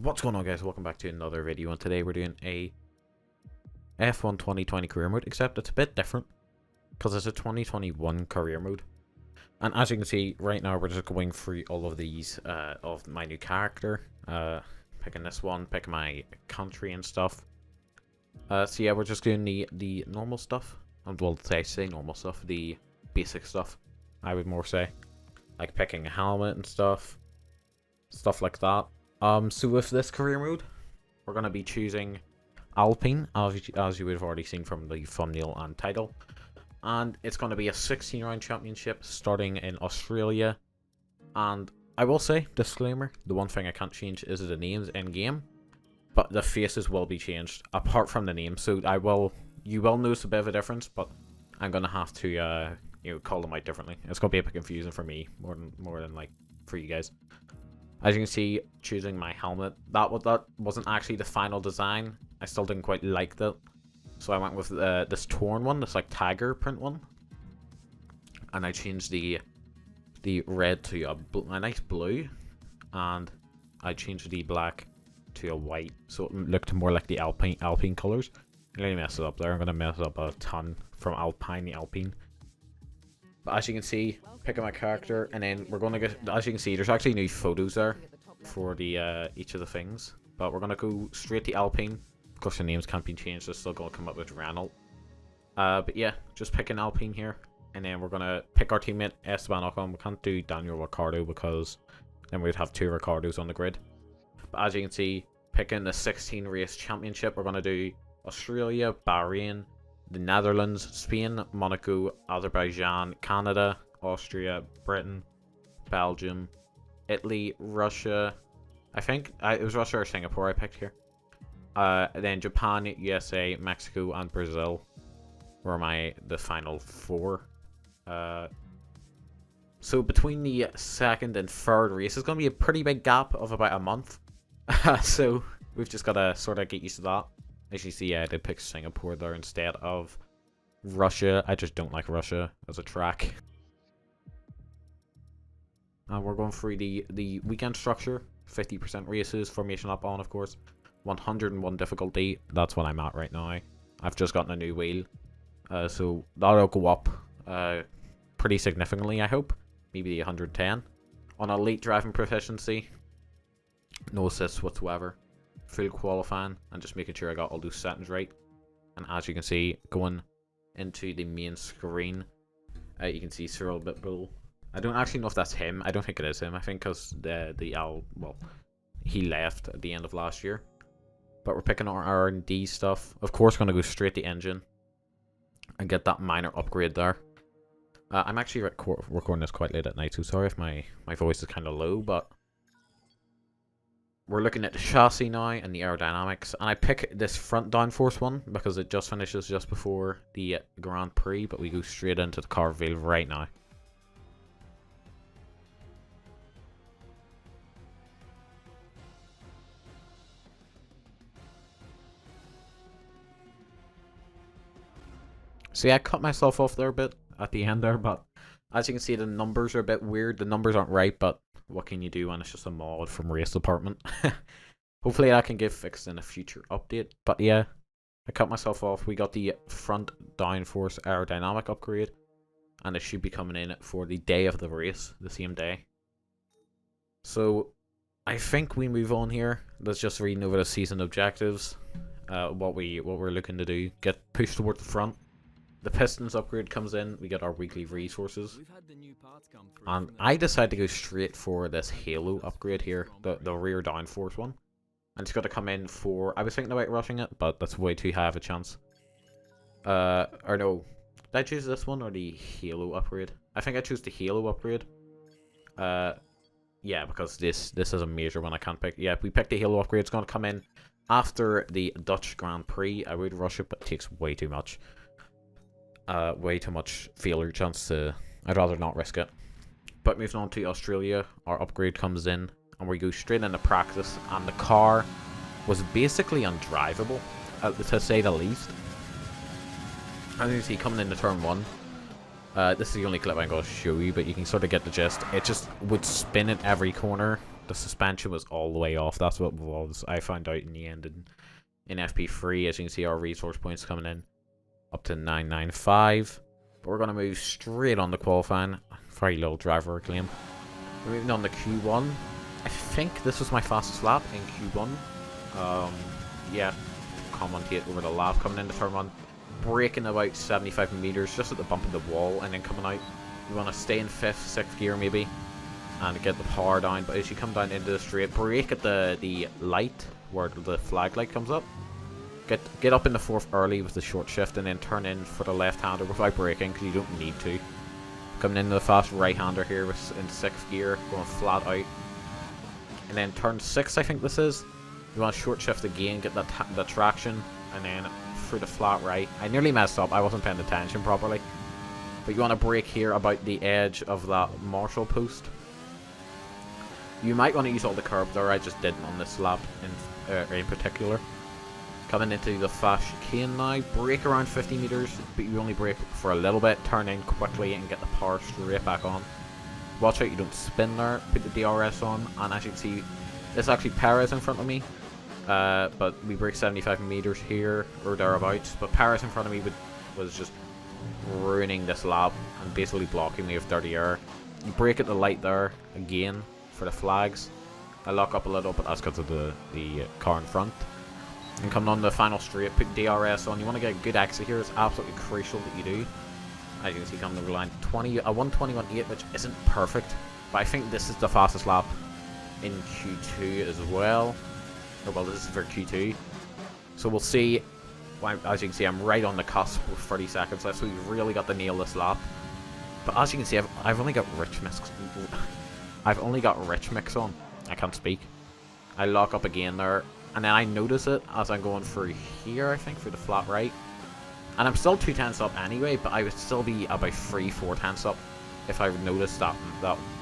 What's going on, guys? Welcome back to another video, and today we're doing a F1 2020 career mode, except it's a bit different because it's a 2021 career mode. And as you can see right now, we're just going through all of these of my new character, picking this one, picking my country and stuff. So yeah, we're just doing the normal stuff, and well, I say normal stuff, the basic stuff, I would more say, like picking a helmet and stuff like that. So with this career mode, we're going to be choosing Alpine, as you would have already seen from the thumbnail and title. And it's going to be a 16-round championship starting in Australia. And I will say, disclaimer, the one thing I can't change is the names in-game. But the faces will be changed, apart from the name. So you will notice a bit of a difference, but I'm going to have to call them out differently. It's going to be a bit confusing for me, more than like for you guys. As you can see, choosing my helmet, that wasn't actually the final design. I still didn't quite like that, so I went with this torn one, this like tiger print one, and I changed the red to a nice blue, and I changed the black to a white, so it looked more like the Alpine colors. I'm gonna mess it up there. I'm gonna mess it up a ton from Alpine to Alpine. But as you can see, picking my character, and then we're gonna get. As you can see, there's actually new photos there for the each of the things. But we're gonna go straight to Alpine. Of course, the names can't be changed. It's still gonna come up with Renault. But yeah, just picking Alpine here, and then we're gonna pick our teammate Esteban Ocon. We can't do Daniel Ricciardo because then we'd have two Ricciardos on the grid. But as you can see, picking the 16 race championship, we're gonna do Australia, Bahrain, the Netherlands, Spain, Monaco, Azerbaijan, Canada, Austria, Britain, Belgium, Italy, Russia. I think it was Russia or Singapore I picked here. Then Japan, USA, Mexico, and Brazil were the final four. So between the second and third race, it's going to be a pretty big gap of about a month. So we've just got to sort of get used to that. As you see, I did pick Singapore there instead of Russia. I just don't like Russia as a track. And we're going through the weekend structure. 50% races, formation lap on, of course. 101 difficulty. That's what I'm at right now. I've just gotten a new wheel. So that'll go up pretty significantly, I hope. Maybe the 110. On elite driving proficiency. No assists whatsoever. Full qualifying and just making sure I got all those settings right. And as you can see, going into the main screen, you can see Cyril Bitbull. I don't actually know if that's him. I don't think it is him. I think because he left at the end of last year. But we're picking our R&D stuff. Of course, going to go straight to engine and get that minor upgrade there. I'm actually recording this quite late at night, so sorry if my voice is kind of low, but we're looking at the chassis now and the aerodynamics, and I pick this front downforce one because it just finishes just before the Grand Prix, but we go straight into the car reveal right now. See, I cut myself off there a bit at the end there, but as you can see, the numbers are a bit weird. The numbers aren't right, but what can you do when it's just a mod from Race Department? Hopefully that can get fixed in a future update. But yeah, I cut myself off. We got the front downforce aerodynamic upgrade, and it should be coming in for the day of the race, the same day. So I think we move on here. Let's just read over the season objectives. What we're looking to do. Get pushed toward the front. The pistons upgrade comes in, we get our weekly resources, and I decided to go straight for this Halo upgrade here, the rear downforce one, and it's got to come in for, I was thinking about rushing it, but that's way too high of a chance. Or no, did I choose this one or the Halo upgrade? I think I chose the Halo upgrade. Yeah, because this is a major one I can't pick. Yeah, we picked the Halo upgrade, it's going to come in after the Dutch Grand Prix. I would rush it, but it takes way too much. Way too much failure chance to. I'd rather not risk it. But moving on to Australia, our upgrade comes in and we go straight into practice, and the car was basically undrivable, to say the least. As you can see, coming into turn 1, this is the only clip I'm going to show you, but you can sort of get the gist. It just would spin at every corner, the suspension was all the way off. That's what it was. I found out in the end in FP3. As you can see, our resource points coming in up to 995. But we're going to move straight on to qualifying. Very little driver reclaim. We're moving on to Q1. I think this was my fastest lap in Q1. Yeah, commentate over the lap coming into turn 1. Braking about 75 meters just at the bump of the wall, and then coming out. You want to stay in 5th, 6th gear maybe, and get the power down. But as you come down into the straight, brake at the light where the flag light comes up. Get up in the 4th early with the short shift, and then turn in for the left-hander without braking because you don't need to. Coming into the fast right-hander here in 6th gear, going flat out. And then turn 6, I think this is. You want to short shift again, get the traction, and then through the flat right. I nearly messed up. I wasn't paying attention properly. But you want to brake here about the edge of that Marshall post. You might want to use all the curb there. I just didn't on this lap in particular. Coming into the fast chicane now. Brake around 50 meters, but you only brake for a little bit. Turn in quickly and get the power straight back on. Watch out you don't spin there. Put the DRS on. And as you can see, there's actually Perez in front of me. But we brake 75 meters here or thereabouts. But Perez in front of me was just ruining this lap and basically blocking me with dirty air. You brake at the light there again for the flags. I lock up a little, but that's because of the car in front. And coming on the final straight, put DRS on. You want to get a good exit here. It's absolutely crucial that you do. As you can see, coming over the line, 1:21.8, which isn't perfect, but I think this is the fastest lap in Q2 as well. Oh, well, this is for Q2, so we'll see. As you can see, I'm right on the cusp with 30 seconds left, so we've really got to nail this lap. But as you can see, I've only got rich mix. I've only got rich mix on. I can't speak. I lock up again there, and then I notice it as I'm going through here. I think through the flat right, and I'm still 2 tenths up anyway. But I would still be about 3-4 tenths up if I noticed that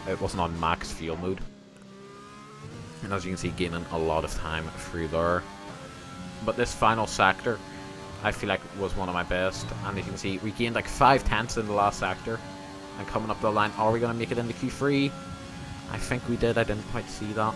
it wasn't on max fuel mode. And as you can see, gaining a lot of time through there. But this final sector, I feel like was one of my best. And as you can see, we gained like 5 tenths in the last sector. And coming up the line, are we going to make it into Q3? I think we did. I didn't quite see that.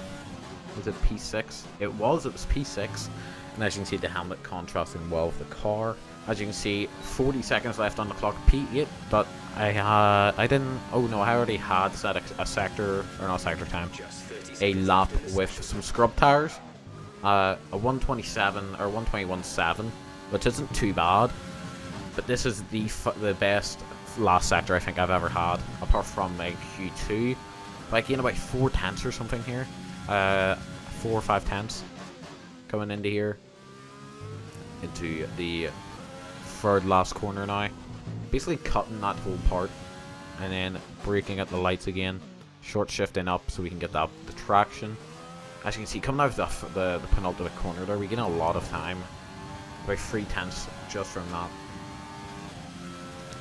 Was it P6? It was P6. And as you can see, the helmet contrasting well with the car. As you can see, 40 seconds left on the clock, P8. But I didn't. Oh no, I already had set a sector, or not sector time. A lap with some scrub tires. A 1:27 or 1:21.7, which isn't too bad. But this is the best last sector I think I've ever had, apart from Q2. But I gained about 4 tenths or something here. 4 or 5 tenths coming into here, into the third last corner now. Basically cutting that whole part, and then braking at the lights again, short shifting up so we can get the traction. As you can see, coming out of the penultimate corner there, we gain a lot of time, about 3 tenths just from that.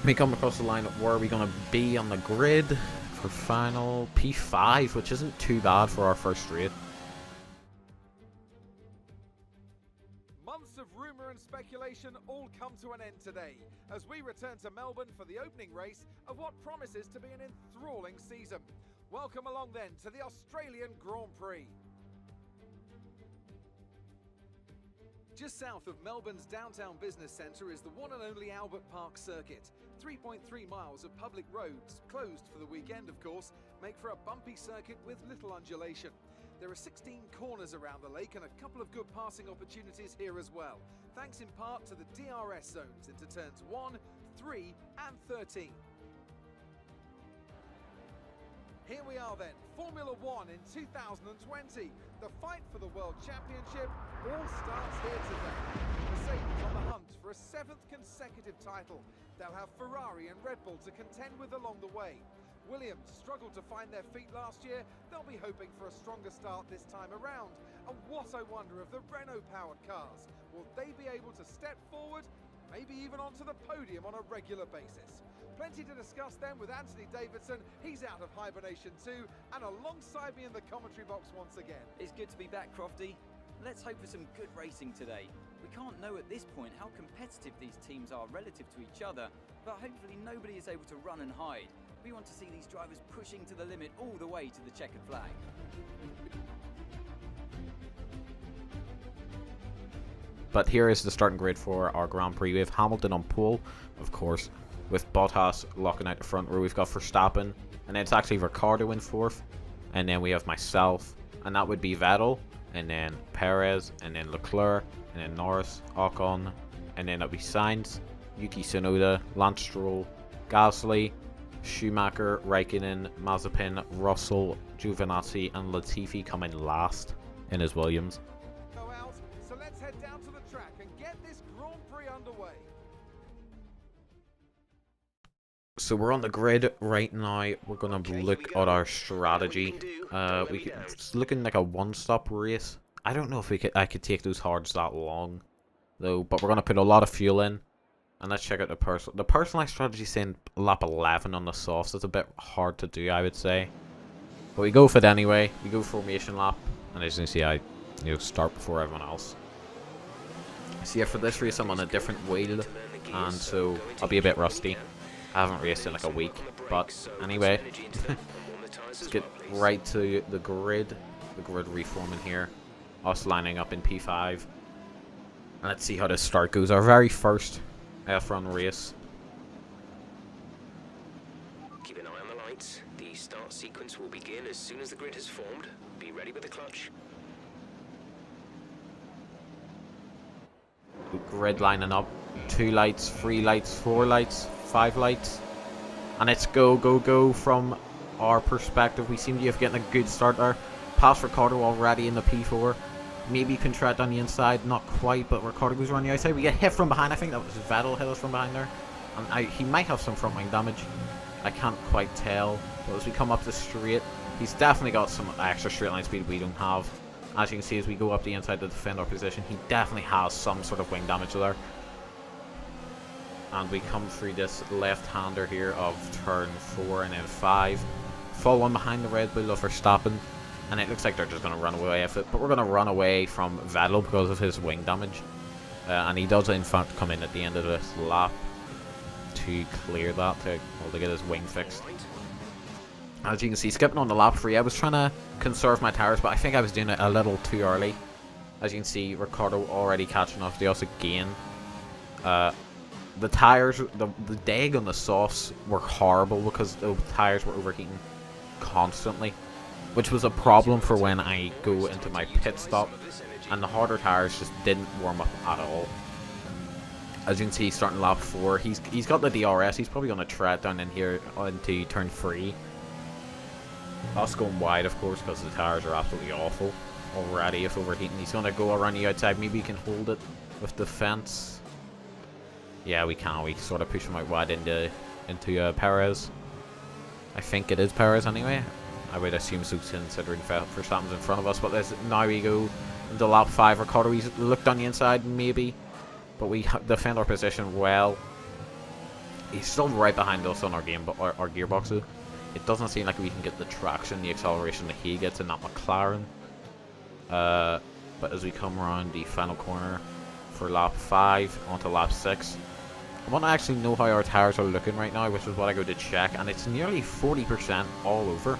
We come across the line, where are we going to be on the grid for final P5, which isn't too bad for our first straight. Months of rumour and speculation all come to an end today, as we return to Melbourne for the opening race of what promises to be an enthralling season. Welcome along then to the Australian Grand Prix. Just south of Melbourne's downtown business centre is the one and only Albert Park circuit. 3.3 miles of public roads, closed for the weekend of course, make for a bumpy circuit with little undulation. There are 16 corners around the lake and a couple of good passing opportunities here as well, thanks in part to the DRS zones into turns 1, 3 and 13. Here we are then, Formula One in 2020. The fight for the World Championship all starts here today. Mercedes on the hunt for a 7th consecutive title. They'll have Ferrari and Red Bull to contend with along the way. Williams struggled to find their feet last year. They'll be hoping for a stronger start this time around. And what I wonder of the Renault-powered cars. Will they be able to step forward, maybe even onto the podium on a regular basis? Plenty to discuss then with Anthony Davidson. He's out of hibernation too, and alongside me in the commentary box once again. It's good to be back, Crofty. Let's hope for some good racing today. We can't know at this point how competitive these teams are relative to each other, but hopefully nobody is able to run and hide, We want to see these drivers pushing to the limit all the way to the checkered flag. But here is the starting grid for our Grand Prix. We have Hamilton on pole, of course, with Bottas locking out the front row. We've got Verstappen, and then it's actually Ricciardo in fourth. And then we have myself, and that would be Vettel, and then Perez, and then Leclerc, and then Norris, Ocon, and then that'd be Sainz, Yuki Tsunoda, Lance Stroll, Gasly, Schumacher, Raikkonen, Mazepin, Russell, Giovinazzi, and Latifi coming last in his Williams. Go out, so let's head down to the track and get this Grand Prix underway. So we're on the grid right now. We're gonna look at our strategy. It's looking like a one-stop race. I don't know if I could take those hards that long, though. But we're gonna put a lot of fuel in, and let's check out the personal. The personalized strategy is saying lap 11 on the softs. It's a bit hard to do, I would say. But we go for it anyway. We go formation lap, and as you can see, I start before everyone else. So yeah, for this race, I'm on a different wheel, and so I'll be a bit rusty. I haven't raced in like a week, but anyway, let's get right to the grid reforming here. Us lining up in P5, and let's see how this start goes. Our very first F1 race. Keep an eye on the lights. The start sequence will begin as soon as the grid has formed. Be ready with the clutch. Grid lining up. 2 lights, 3 lights, 4 lights, 5 lights, and it's go from our perspective. We seem to be getting a good start there. Past Ricciardo already in the P4. Maybe you can try it on the inside, not quite, but Ricciardo goes around the outside. We get hit from behind. I think that was Vettel hit us from behind there, and he might have some front wing damage. I can't quite tell, but as we come up the straight, he's definitely got some extra straight line speed we don't have. As you can see, as we go up the inside to defend our position, he definitely has some sort of wing damage there. And we come through this left-hander here of turn 4 and then 5. Fall one behind the Red Bull of Verstappen. And it looks like they're just going to run away with it. But we're going to run away from Vettel because of his wing damage. And he does in fact come in at the end of this lap to clear that, to get his wing fixed. As you can see, skipping on the lap 3, I was trying to conserve my tires, but I think I was doing it a little too early. As you can see, Ricciardo already catching up to us again. The tires, the deg on the softs were horrible because the tires were overheating constantly, which was a problem for when I go into my pit stop, and the harder tires just didn't warm up at all. As you can see, starting lap 4, he's got the DRS. He's probably going to try it down in here into turn 3. Us going wide, of course, because the tires are absolutely awful already if overheating. He's going to go around the outside. Maybe he can hold it with the fence. Yeah, we can. We sort of push him out wide into Perez. I think it is Perez anyway. I would assume so, considering Verstappen's in front of us. But now we go into lap 5. Ricciardo, he's looked on the inside, maybe. But we defend our position well. He's still right behind us on our gearboxes. It doesn't seem like we can get the traction, the acceleration that he gets in that McLaren. But as we come around the final corner for lap 5 onto lap 6, I want to actually know how our tires are looking right now, which is what I go to check, and it's nearly 40% all over.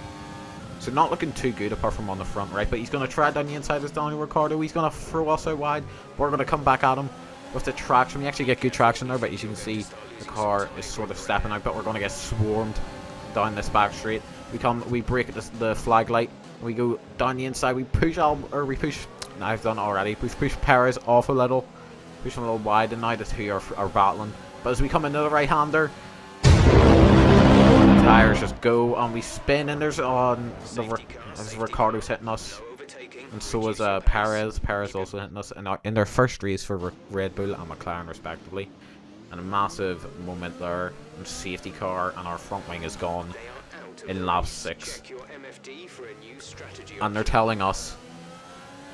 So not looking too good apart from on the front right, but he's going to try down the inside of Daniel Ricciardo. He's going to throw us out wide. We're going to come back at him with the traction. We actually get good traction there, but as you can see, the car is sort of stepping out, but we're going to get swarmed down this back straight. We break the flag light. We go down the inside. We push I've done it already. We've pushed Perez off a little. Push him a little wide, and now the two are battling. But as we come into the right-hander, the tires just go, and we spin, and there's Ricciardo's hitting us, and so is Perez. Perez also hitting us in their first race for Red Bull and McLaren respectively. And a massive moment there, and safety car, and our front wing is gone in lap 6. And they're telling us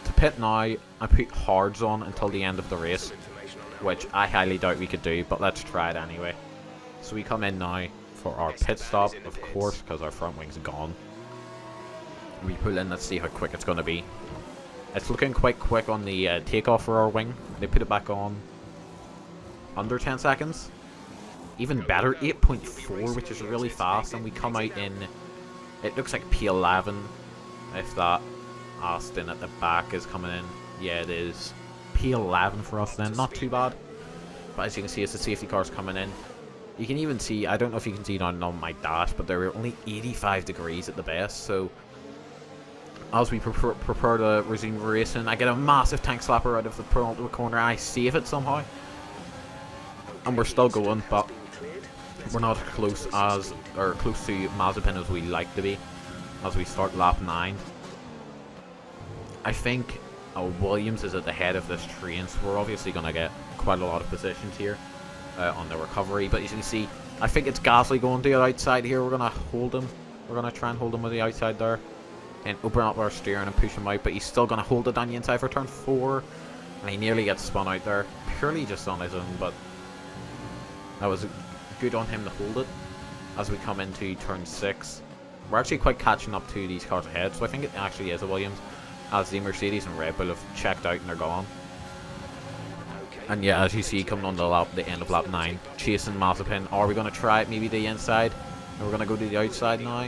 to pit now and put hards on until the end of the race, which I highly doubt we could do, but let's try it anyway. So we come in now for our pit stop, of course, because our front wing's gone. We pull in, let's see how quick it's going to be. It's looking quite quick on the takeoff for our wing. They put it back on under 10 seconds. even better, 8.4, which is really fast, and we come out in, it looks like P11, if that Austin at the back is coming in. Yeah, it is. P11 for us then, not too bad. But as you can see, as the safety car's coming in, you can even see, I don't know if you can see it on my dash, but they're only 85 degrees at the best, so as we prepare to resume racing, I get a massive tank slapper out of the penultimate corner, and I save it somehow. And we're still going, but we're not close as, or close to Mazepin as we like to be, as we start lap 9. I think Williams is at the head of this train, so we're obviously going to get quite a lot of positions here on the recovery. But as you can see, I think it's Gasly going to the outside here. We're going to hold him. We're going to try and hold him with the outside there. And open up our steering and push him out. But he's still going to hold it on the inside for turn 4. And he nearly gets spun out there. Purely just on his own, but that was good on him to hold it. As we come into turn 6. We're actually quite catching up to these cars ahead. So I think it actually is a Williams, as the Mercedes and Red Bull have checked out and they're gone. And yeah, as you see, coming on the end of lap 9, chasing Mazepin. Are we going to try it maybe the inside? And we're going to go to the outside now.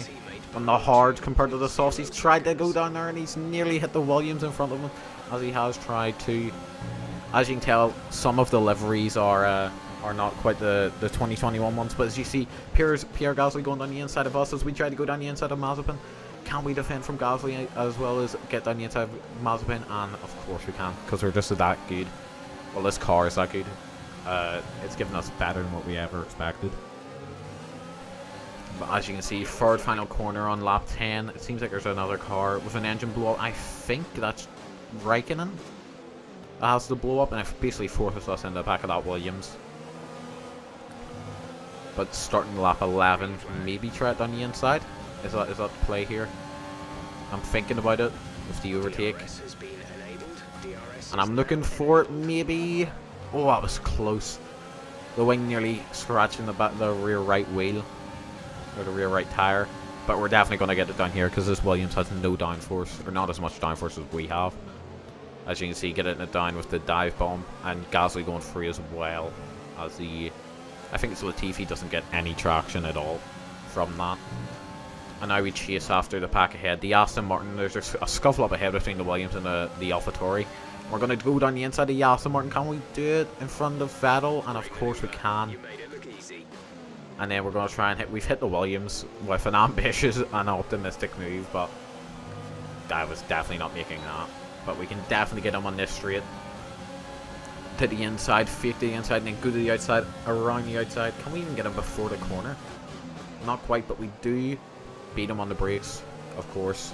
On the hard compared to the softs, he's tried to go down there and he's nearly hit the Williams in front of him, as he has tried to. As you can tell, some of the liveries are not quite the 2021 ones, but as you see, Pierre Gasly going down the inside of us as we try to go down the inside of Mazepin. Can we defend from Gasly as well as get down the inside of Mazepin? And of course we can, because we're just that good. Well, this car is that good. It's given us better than what we ever expected. But as you can see, third final corner on lap 10. It seems like there's another car with an engine blow up. I think that's Raikkonen that has the blow up, and it basically forces us in the back of that Williams. But starting lap 11, maybe try it down the inside. Is that the play here? I'm thinking about it with the overtake. And I'm looking for it, maybe. Oh, that was close. The wing nearly scratching the rear right wheel. Or the rear right tyre. But we're definitely going to get it down here because this Williams has no downforce. Or not as much downforce as we have. As you can see, getting it down with the dive bomb. And Gasly going free as well. As the... I think it's Latifi doesn't get any traction at all from that. And now we chase after the pack ahead. The Aston Martin, there's a scuffle up ahead between the Williams and the AlphaTauri. We're going to go down the inside of the Aston Martin. Can we do it in front of Vettel? And of course we can. And then we're going to try and hit... We've hit the Williams with an ambitious and optimistic move, but I was definitely not making that. But we can definitely get him on this straight. To the inside, fake the inside, and then go to the outside, around the outside. Can we even get him before the corner? Not quite, but we do beat him on the brakes, of course.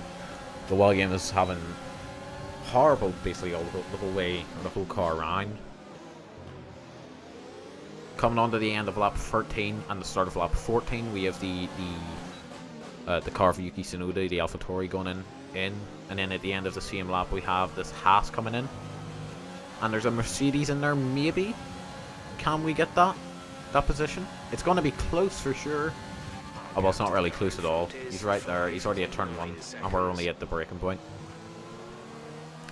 The Williams is having horrible, basically, the whole way, or the whole car around. Coming on to the end of lap 13 and the start of lap 14, we have the car of Yuki Tsunoda, the AlphaTauri, going in, and then at the end of the same lap we have this Haas coming in, and there's a Mercedes in there. Maybe can we get that position? It's going to be close for sure. Oh, well, it's not really close at all. He's right there. He's already at turn 1, and we're only at the braking point.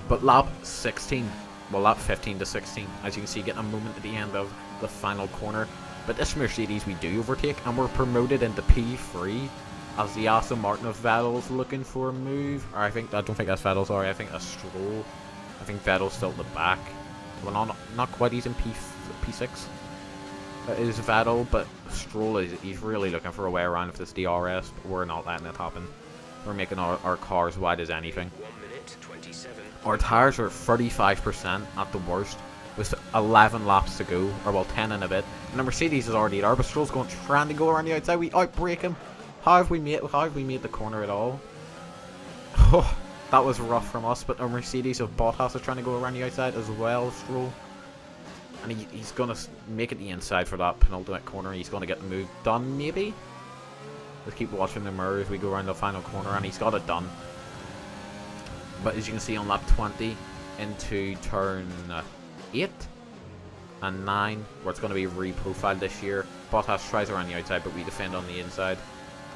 But lap 16, well, lap 15 to 16, as you can see, getting a moment at the end of the final corner. But this Mercedes we do overtake, and we're promoted into P3 as the Aston Martin of Vettel's looking for a move. Or I don't think that's Vettel, sorry, I think that's Stroll. I think Vettel's still at the back. Well, not quite, he's in P6. It is Vettel, but Stroll he's really looking for a way around with this DRS, but we're not letting it happen. We're making our cars wide as anything. 1 minute 27. Our tyres are 35% at the worst, with 11 laps to go, or well, 10 and a bit. And the Mercedes is already there, but Stroll's trying to go around the outside. We outbrake him. How have we made the corner at all? Oh, that was rough from us, but our Mercedes of Bottas is trying to go around the outside as well, Stroll. And he's going to make it the inside for that penultimate corner. He's going to get the move done, maybe? Let's keep watching the mirror as we go around the final corner, and he's got it done. But as you can see on lap 20, into turn 8 and 9, where it's going to be reprofiled this year, Bottas tries around the outside, but we defend on the inside.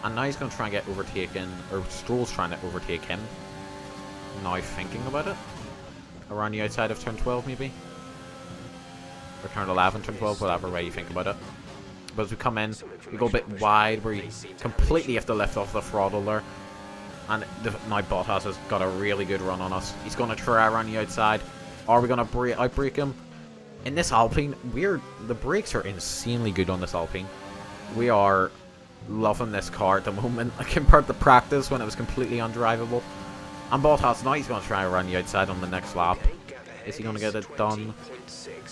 And now he's going to try and get overtaken, or Stroll's trying to overtake him. Now thinking about it. Around the outside of turn 12, maybe? Or turn 11, turn 12, whatever way you think about it. But as we come in, we go a bit wide, where we completely have to lift off the throttle there. And now Bottas has got a really good run on us. He's going to try around the outside. Are we going to outbrake him? In this Alpine, the brakes are insanely good on this Alpine. We are loving this car at the moment compared to practice when it was completely undrivable. And Bottas, now he's going to try around the outside on the next lap. Is he going to get it done?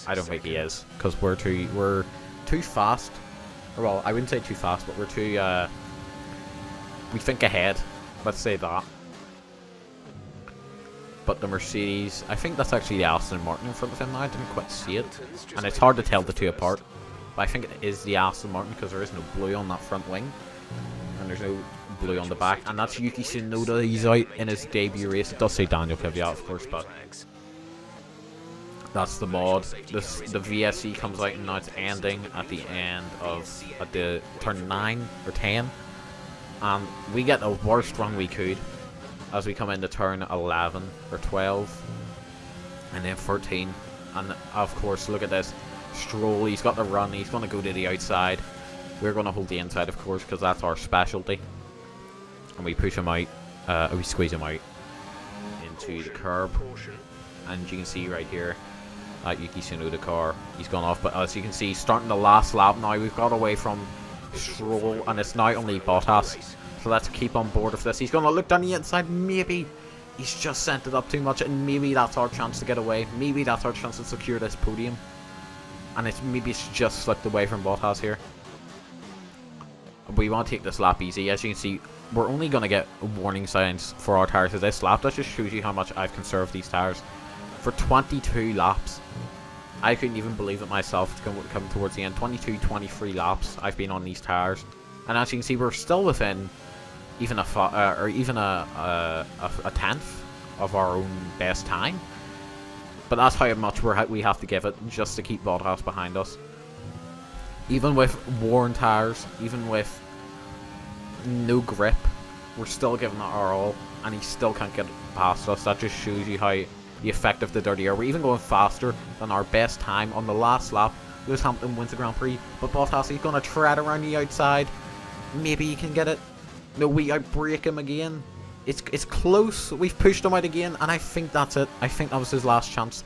I don't think he is, because we're too fast. Well, I wouldn't say too fast, but we're too we think ahead. Let's say that. But the Mercedes, I think that's actually the Aston Martin in front of him now. I didn't quite see it, and it's hard to tell the two apart. But I think it is the Aston Martin, because there is no blue on that front wing, and there's no blue on the back. And that's Yuki Tsunoda. He's out in his debut race. It does say Daniel Kvyat, of course, but that's the mod. The VSC comes out, and now it's ending at the end of the turn 9 or 10. And we get the worst run we could as we come into turn 11 or 12 and then 13. And of course, look at this. Stroll, he's got the run, he's going to go to the outside. We're going to hold the inside, of course, because that's our specialty. And we push him out, we squeeze him out into the curb. And you can see right here, that Yuki Tsunoda car, he's gone off. But as you can see, starting the last lap now, we've got away from Stroll, and it's now only Bottas. So let's keep on board of this. He's going to look down the inside. Maybe he's just sent it up too much, and maybe that's our chance to get away. Maybe that's our chance to secure this podium. And maybe it's just slipped away from Bottas here. We want to take this lap easy. As you can see, we're only going to get warning signs for our tyres of this lap. That just shows you how much I've conserved these tyres. For 22 laps. I couldn't even believe it myself to come towards the end. 22, 23 laps I've been on these tyres. And as you can see, we're still within even a tenth of our own best time. But that's how much we have to give it just to keep Bottas behind us. Even with worn tyres, even with no grip, we're still giving it our all, and he still can't get past us. That just shows you how the effect of the dirty air. We're even going faster than our best time on the last lap. Lewis Hamilton wins the Grand Prix, but Bottas, he's going to tread around the outside. Maybe he can get it. No, we outbrake him again. It's close. We've pushed him out again, and I think that's it. I think that was his last chance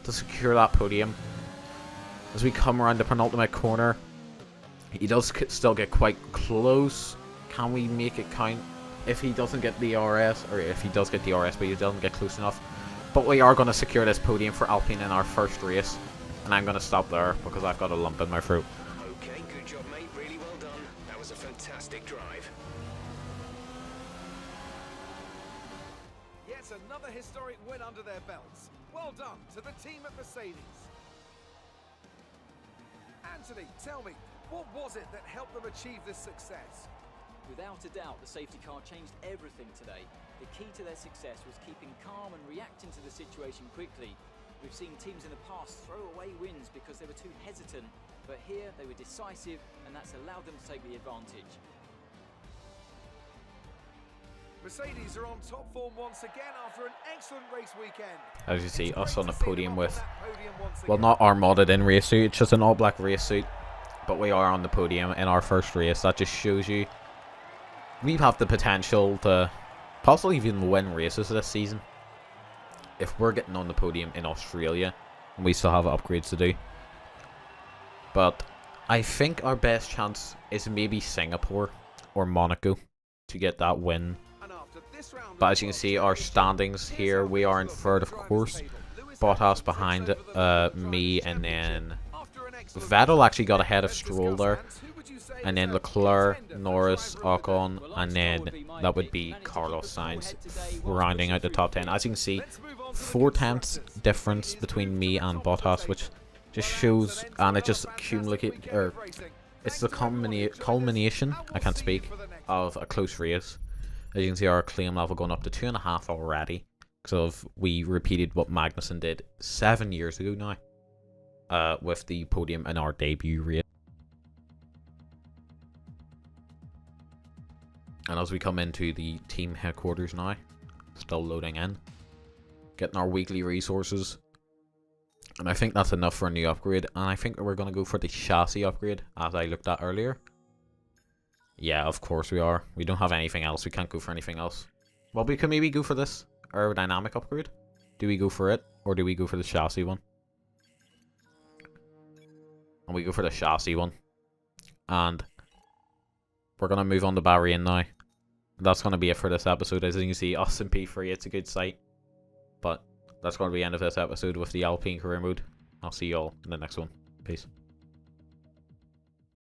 to secure that podium. As we come around the penultimate corner, he does still get quite close. Can we make it count? If he doesn't get the RS, or if he does get the RS, but he doesn't get close enough. But we are going to secure this podium for Alpine in our first race. And I'm going to stop there because I've got a lump in my throat. Okay, good job, mate. Really well done. That was a fantastic drive. Yet another historic win under their belts. Well done to the team at Mercedes. Anthony, tell me, what was it that helped them achieve this success? Without a doubt, the safety car changed everything today. The key to their success was keeping calm and reacting to the situation quickly. We've seen teams in the past throw away wins because they were too hesitant, but here they were decisive, and that's allowed them to take the advantage. Mercedes are on top form once again after an excellent race weekend. As you see, us on the podium with, well, not our modded in race suit, it's just an all black race suit, but we are on the podium in our first race. That just shows you we have the potential to possibly even win races this season if we're getting on the podium in Australia, and we still have upgrades to do. But I think our best chance is maybe Singapore or Monaco to get that win. But as you can see, our standings here, we are in third, of course. Bottas behind me, and then Vettel actually got ahead of Stroll there. And then Leclerc, Norris, Ocon, and then that would be Carlos Sainz rounding out the top 10. As you can see, 4/10 difference between me and Bottas, which just shows, and it just accumulates, or it's the culmination, I can't speak, of a close race. As you can see, our claim level going up to 2.5 already, because we repeated what Magnussen did 7 years ago now, with the podium in our debut race. And as we come into the team headquarters now, still loading in, getting our weekly resources. And I think that's enough for a new upgrade. And I think we're going to go for the chassis upgrade, as I looked at earlier. Yeah, of course we are. We don't have anything else. We can't go for anything else. Well, we can maybe go for this aerodynamic upgrade. Do we go for it? Or do we go for the chassis one? And we go for the chassis one. And we're going to move on to Bahrain now. That's going to be it for this episode. As you can see, us in P3, it's a good site. But that's going to be the end of this episode with the Alpine career mode. I'll see you all in the next one. Peace.